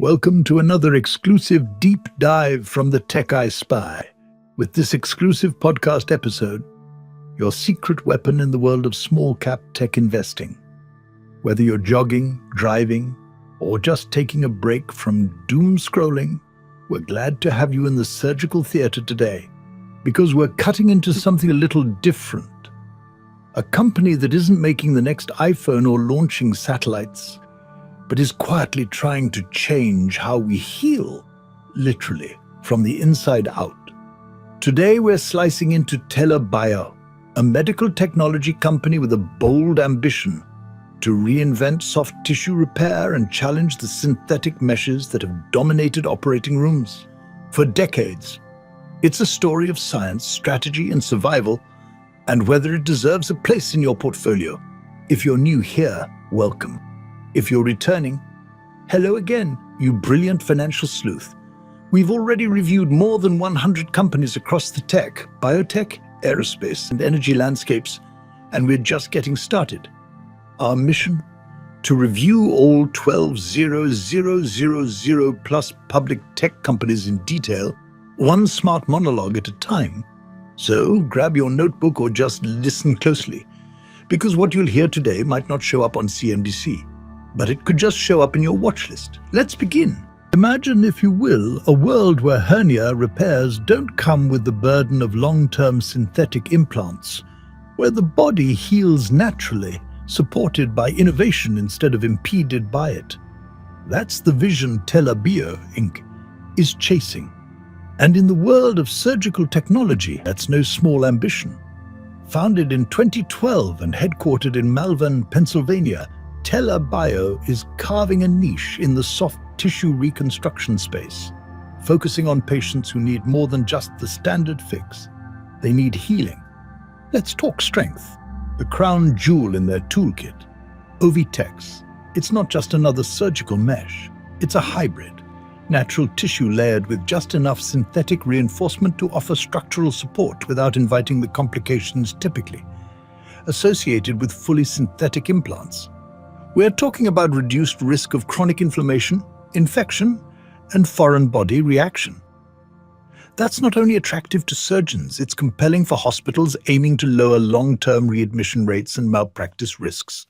Welcome to another exclusive deep dive from the Tech I Spy. With this exclusive podcast episode, your secret weapon in the world of small-cap tech investing. Whether you're jogging, driving, or just taking a break from doom scrolling, we're glad to have you in the surgical theater today, because we're cutting into something a little different. A company that isn't making the next iPhone or launching satellites, but is quietly trying to change how we heal, literally, from the inside out. Today we're slicing into TELA Bio, a medical technology company with a bold ambition to reinvent soft tissue repair and challenge the synthetic meshes that have dominated operating rooms. For decades, it's a story of science, strategy, and survival, and whether it deserves a place in your portfolio. If you're new here, welcome. If you're returning, hello again, you brilliant financial sleuth. We've already reviewed more than 100 companies across the tech, biotech, aerospace, and energy landscapes, and we're just getting started. Our mission? To review all 12,000 plus public tech companies in detail, one smart monologue at a time. So grab your notebook or just listen closely, because what you'll hear today might not show up on CNBC, but it could just show up in your watch list. Let's begin. Imagine, if you will, a world where hernia repairs don't come with the burden of long-term synthetic implants, where the body heals naturally, supported by innovation instead of impeded by it. That's the vision TELA Bio Inc. is chasing. And in the world of surgical technology, that's no small ambition. Founded in 2012 and headquartered in Malvern, Pennsylvania, TELA Bio is carving a niche in the soft tissue reconstruction space, focusing on patients who need more than just the standard fix. They need healing. Let's talk strength. The crown jewel in their toolkit, OviTex. It's not just another surgical mesh. It's a hybrid. Natural tissue layered with just enough synthetic reinforcement to offer structural support without inviting the complications typically associated with fully synthetic implants. We're talking about reduced risk of chronic inflammation, infection, and foreign body reaction. That's not only attractive to surgeons, it's compelling for hospitals aiming to lower long-term readmission rates and malpractice risks.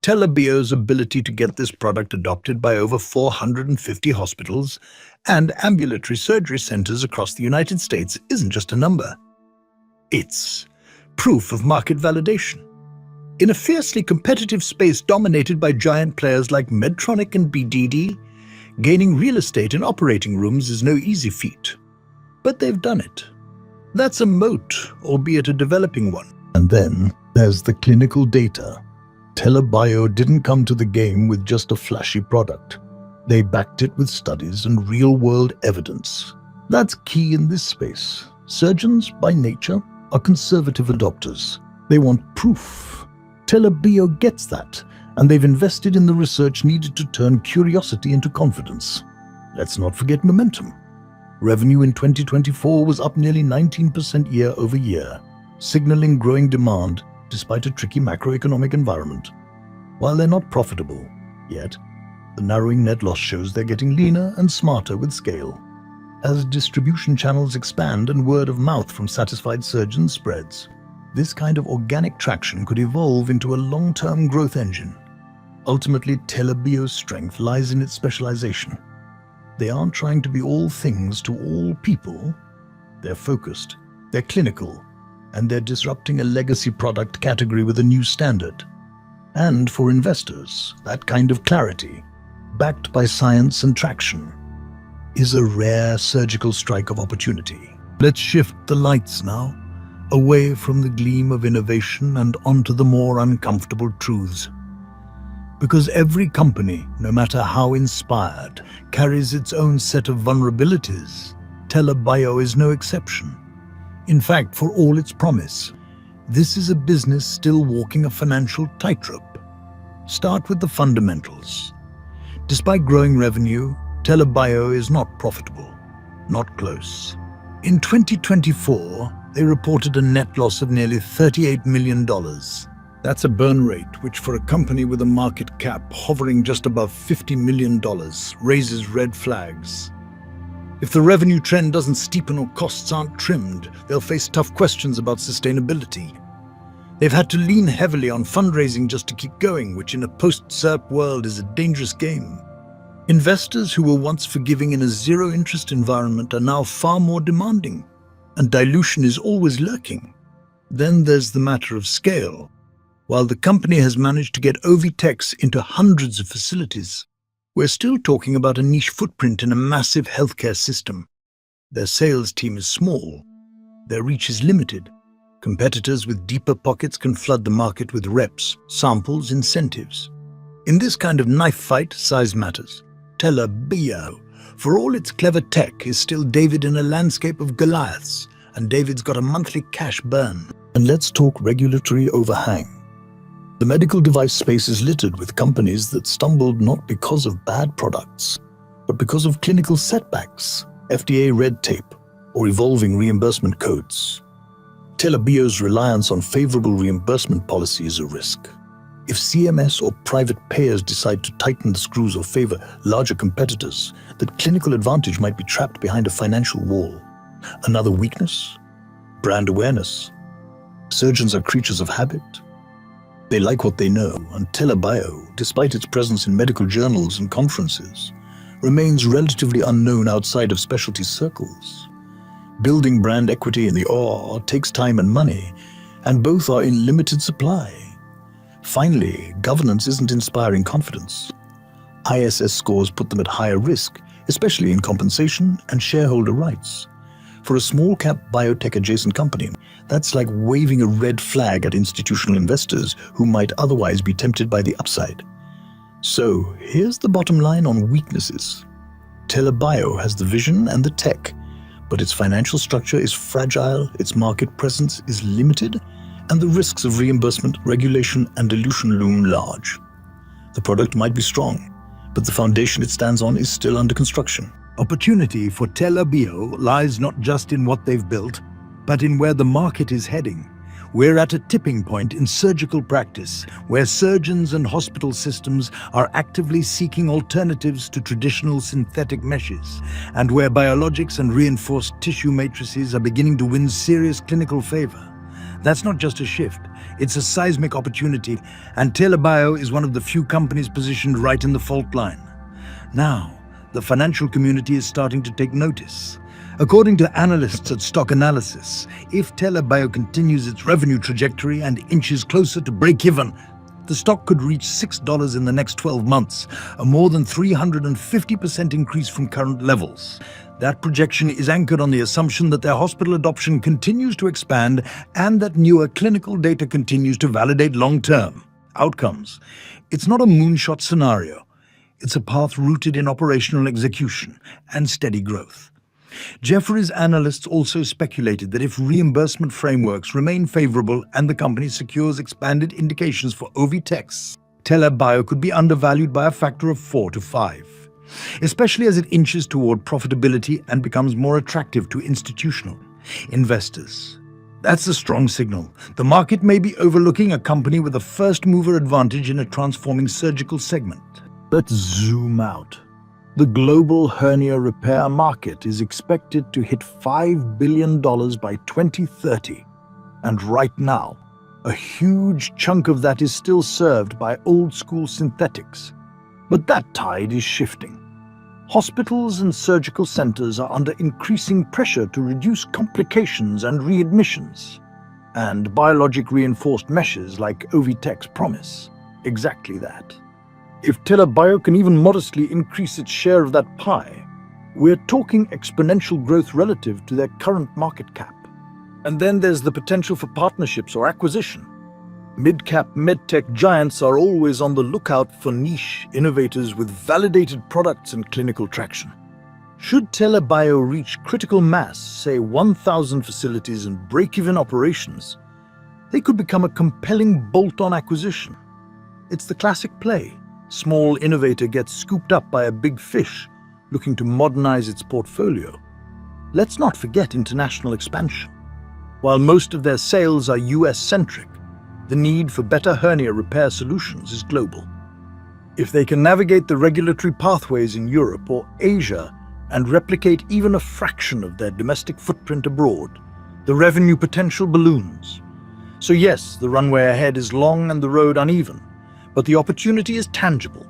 TELA Bio's ability to get this product adopted by over 450 hospitals and ambulatory surgery centers across the United States isn't just a number. It's proof of market validation. In a fiercely competitive space dominated by giant players like Medtronic and BDD, gaining real estate in operating rooms is no easy feat. But they've done it. That's a moat, albeit a developing one. And then there's the clinical data. TELA Bio didn't come to the game with just a flashy product. They backed it with studies and real-world evidence. That's key in this space. Surgeons, by nature, are conservative adopters. They want proof. TELA Bio gets that, and they've invested in the research needed to turn curiosity into confidence. Let's not forget momentum. Revenue in 2024 was up nearly 19% year over year, signaling growing demand despite a tricky macroeconomic environment. While they're not profitable yet, the narrowing net loss shows they're getting leaner and smarter with scale. As distribution channels expand and word of mouth from satisfied surgeons spreads, this kind of organic traction could evolve into a long-term growth engine. Ultimately, TELA Bio's strength lies in its specialization. They aren't trying to be all things to all people. They're focused, they're clinical, and they're disrupting a legacy product category with a new standard. And for investors, that kind of clarity, backed by science and traction, is a rare surgical strike of opportunity. Let's shift the lights now, away from the gleam of innovation and onto the more uncomfortable truths. Because every company, no matter how inspired, carries its own set of vulnerabilities. TELA Bio is no exception. In fact, for all its promise, this is a business still walking a financial tightrope. Start with the fundamentals. Despite growing revenue, TELA Bio is not profitable. Not close. In 2024, they reported a net loss of nearly $38 million. That's a burn rate, which for a company with a market cap hovering just above $50 million raises red flags. If the revenue trend doesn't steepen or costs aren't trimmed, they'll face tough questions about sustainability. They've had to lean heavily on fundraising just to keep going, which in a post-SERP world is a dangerous game. Investors who were once forgiving in a zero-interest environment are now far more demanding, and dilution is always lurking. Then there's the matter of scale. While the company has managed to get OviTex into hundreds of facilities, we're still talking about a niche footprint in a massive healthcare system. Their sales team is small. Their reach is limited. Competitors with deeper pockets can flood the market with reps, samples, incentives. In this kind of knife fight, size matters. TELA Bio, for all its clever tech, is still David in a landscape of Goliaths, and David's got a monthly cash burn. And let's talk regulatory overhang. The medical device space is littered with companies that stumbled not because of bad products, but because of clinical setbacks, FDA red tape, or evolving reimbursement codes. TELA Bio's reliance on favorable reimbursement policy is a risk. If CMS or private payers decide to tighten the screws or favor larger competitors, that clinical advantage might be trapped behind a financial wall. Another weakness? Brand awareness. Surgeons are creatures of habit. They like what they know, and TELA Bio, despite its presence in medical journals and conferences, remains relatively unknown outside of specialty circles. Building brand equity in the OR takes time and money, and both are in limited supply. Finally, governance isn't inspiring confidence. ISS scores put them at higher risk, especially in compensation and shareholder rights. For a small-cap biotech-adjacent company, that's like waving a red flag at institutional investors who might otherwise be tempted by the upside. So, here's the bottom line on weaknesses. TELA Bio has the vision and the tech, but its financial structure is fragile, its market presence is limited, and the risks of reimbursement, regulation, and dilution loom large. The product might be strong, but the foundation it stands on is still under construction. Opportunity for TELA Bio lies not just in what they've built, but in where the market is heading. We're at a tipping point in surgical practice, where surgeons and hospital systems are actively seeking alternatives to traditional synthetic meshes, and where biologics and reinforced tissue matrices are beginning to win serious clinical favor. That's not just a shift, it's a seismic opportunity, and TELA Bio is one of the few companies positioned right in the fault line. Now, the financial community is starting to take notice. According to analysts at Stock Analysis, if TELA Bio continues its revenue trajectory and inches closer to break-even, the stock could reach $6 in the next 12 months, a more than 350% increase from current levels. That projection is anchored on the assumption that their hospital adoption continues to expand and that newer clinical data continues to validate long-term outcomes. It's not a moonshot scenario. It's a path rooted in operational execution and steady growth. Jefferies analysts also speculated that if reimbursement frameworks remain favorable and the company secures expanded indications for OviTex, TELA Bio could be undervalued by a factor of 4 to 5, especially as it inches toward profitability and becomes more attractive to institutional investors. That's a strong signal. The market may be overlooking a company with a first-mover advantage in a transforming surgical segment. Let's zoom out. The global hernia repair market is expected to hit $5 billion by 2030. And right now, a huge chunk of that is still served by old-school synthetics. But that tide is shifting. Hospitals and surgical centers are under increasing pressure to reduce complications and readmissions. And biologic reinforced meshes like OviTex promise exactly that. If TELA Bio can even modestly increase its share of that pie, we're talking exponential growth relative to their current market cap. And then there's the potential for partnerships or acquisition. Mid-cap medtech giants are always on the lookout for niche innovators with validated products and clinical traction. Should TELA Bio reach critical mass, say 1,000 facilities and break-even operations, they could become a compelling bolt-on acquisition. It's the classic play. Small innovator gets scooped up by a big fish looking to modernize its portfolio. Let's not forget international expansion. While most of their sales are US-centric, The need for better hernia repair solutions is global. If they can navigate the regulatory pathways in Europe or Asia and replicate even a fraction of their domestic footprint abroad, the revenue potential balloons. So yes, the runway ahead is long and the road uneven, but the opportunity is tangible.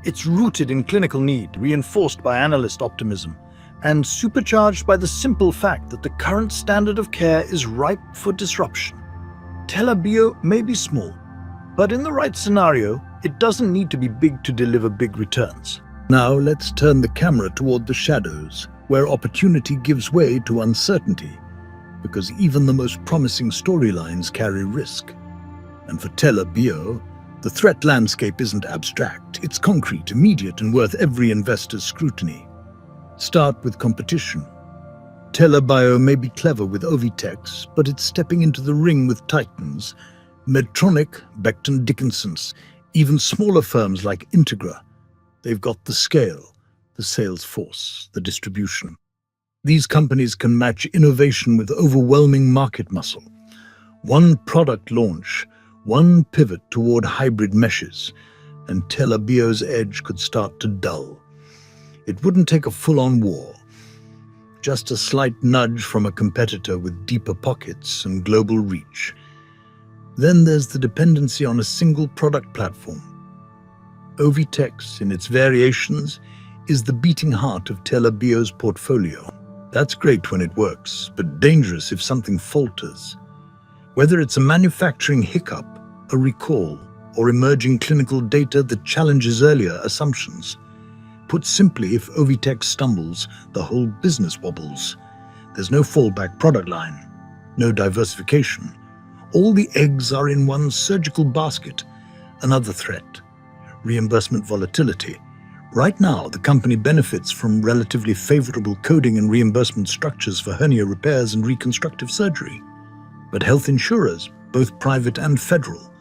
It's rooted in clinical need, reinforced by analyst optimism, and supercharged by the simple fact that the current standard of care is ripe for disruption. TELA Bio may be small, but in the right scenario, it doesn't need to be big to deliver big returns. Now let's turn the camera toward the shadows, where opportunity gives way to uncertainty, because even the most promising storylines carry risk. And for TELA Bio, the threat landscape isn't abstract, it's concrete, immediate, and worth every investor's scrutiny. Start with competition. TELA Bio may be clever with OviTex, but it's stepping into the ring with titans. Medtronic, Becton Dickinson's, even smaller firms like Integra. They've got the scale, the sales force, the distribution. These companies can match innovation with overwhelming market muscle. One product launch, one pivot toward hybrid meshes, and TELA Bio's edge could start to dull. It wouldn't take a full-on war. Just a slight nudge from a competitor with deeper pockets and global reach. Then there's the dependency on a single product platform. OviTex, in its variations, is the beating heart of TELA Bio's portfolio. That's great when it works, but dangerous if something falters. Whether it's a manufacturing hiccup, a recall, or emerging clinical data that challenges earlier assumptions. Put simply, if OviTex stumbles, the whole business wobbles. There's no fallback product line, no diversification. All the eggs are in one surgical basket. Another threat, reimbursement volatility. Right now, the company benefits from relatively favorable coding and reimbursement structures for hernia repairs and reconstructive surgery. But health insurers, both private and federal,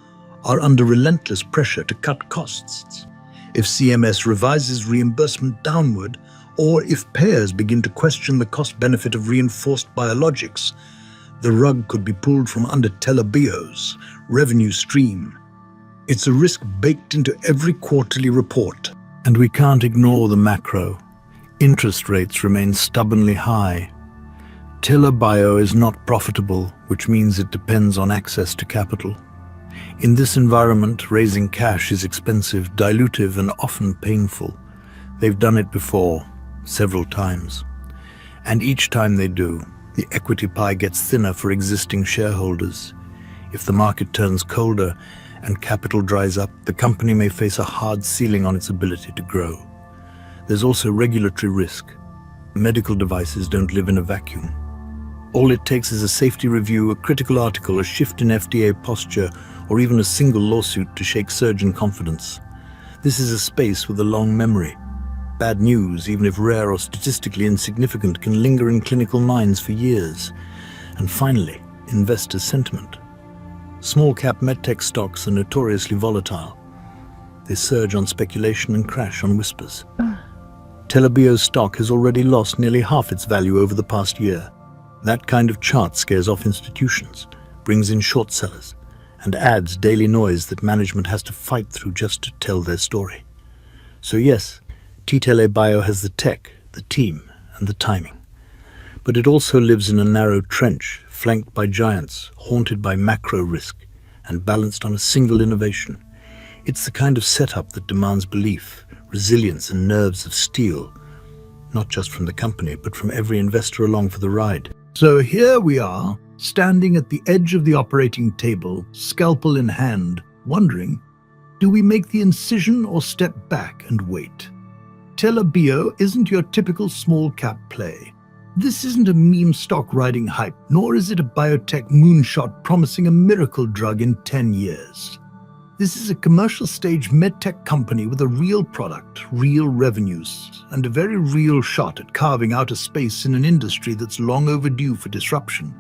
are under relentless pressure to cut costs. If CMS revises reimbursement downward, or if payers begin to question the cost-benefit of reinforced biologics, the rug could be pulled from under TELA Bio's revenue stream. It's a risk baked into every quarterly report. And we can't ignore the macro. Interest rates remain stubbornly high. TELA Bio is not profitable, which means it depends on access to capital. In this environment, raising cash is expensive, dilutive, and often painful. They've done it before, several times. And each time they do, the equity pie gets thinner for existing shareholders. If the market turns colder and capital dries up, the company may face a hard ceiling on its ability to grow. There's also regulatory risk. Medical devices don't live in a vacuum. All it takes is a safety review, a critical article, a shift in FDA posture, or even a single lawsuit to shake surgeon confidence. This is a space with a long memory. Bad news, even if rare or statistically insignificant, can linger in clinical minds for years. And finally, investor sentiment. Small-cap medtech stocks are notoriously volatile. They surge on speculation and crash on whispers. TELA Bio's stock has already lost nearly half its value over the past year. That kind of chart scares off institutions, brings in short sellers, and adds daily noise that management has to fight through just to tell their story. So yes, TELA Bio has the tech, the team, and the timing. But it also lives in a narrow trench, flanked by giants, haunted by macro risk, and balanced on a single innovation. It's the kind of setup that demands belief, resilience, and nerves of steel, not just from the company, but from every investor along for the ride. So here we are, standing at the edge of the operating table, scalpel in hand, wondering, do we make the incision or step back and wait? TELA Bio isn't your typical small-cap play. This isn't a meme stock riding hype, nor is it a biotech moonshot promising a miracle drug in 10 years. This is a commercial-stage medtech company with a real product, real revenues, and a very real shot at carving out a space in an industry that's long overdue for disruption.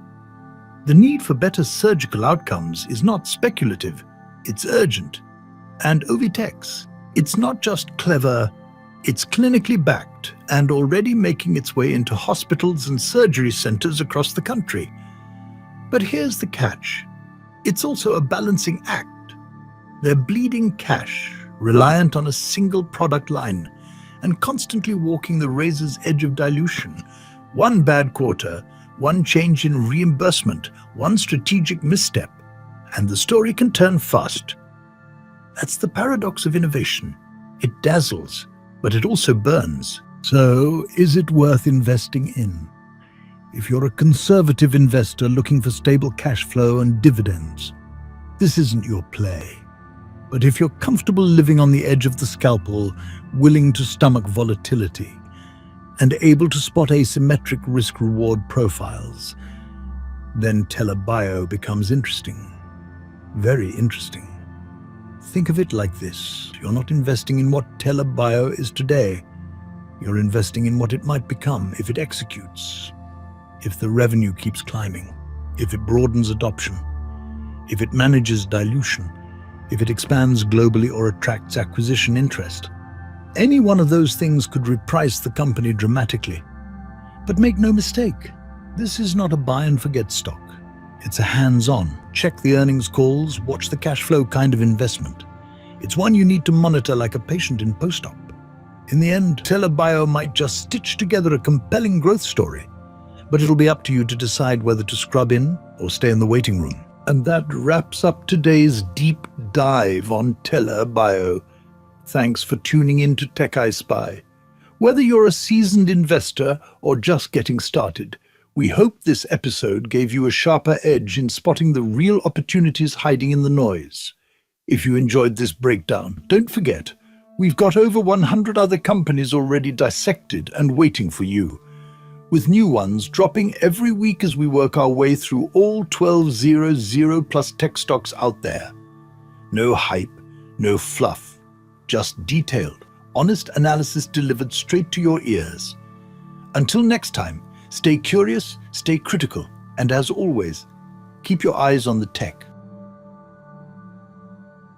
The need for better surgical outcomes is not speculative, it's urgent. And OviTex, it's not just clever, it's clinically backed and already making its way into hospitals and surgery centers across the country. But here's the catch. It's also a balancing act. They're bleeding cash, reliant on a single product line, and constantly walking the razor's edge of dilution. One bad quarter, one change in reimbursement, one strategic misstep, and the story can turn fast. That's the paradox of innovation. It dazzles, but it also burns. So, is it worth investing in? If you're a conservative investor looking for stable cash flow and dividends, this isn't your play. But if you're comfortable living on the edge of the scalpel, willing to stomach volatility, and able to spot asymmetric risk-reward profiles, then TELA Bio becomes interesting. Very interesting. Think of it like this. You're not investing in what TELA Bio is today. You're investing in what it might become if it executes, if the revenue keeps climbing, if it broadens adoption, if it manages dilution, if it expands globally or attracts acquisition interest. Any one of those things could reprice the company dramatically. But make no mistake, this is not a buy and forget stock. It's a hands-on, check the earnings calls, watch the cash flow kind of investment. It's one you need to monitor like a patient in post-op. In the end, TELA Bio might just stitch together a compelling growth story, but it'll be up to you to decide whether to scrub in or stay in the waiting room. And that wraps up today's deep dive on TELA Bio. Thanks for tuning in to Tech I Spy. Whether you're a seasoned investor or just getting started, we hope this episode gave you a sharper edge in spotting the real opportunities hiding in the noise. If you enjoyed this breakdown, don't forget, we've got over 100 other companies already dissected and waiting for you, with new ones dropping every week as we work our way through all 1200 plus tech stocks out there. No hype, no fluff, just detailed, honest analysis delivered straight to your ears. Until next time, stay curious, stay critical, and as always, keep your eyes on the tech.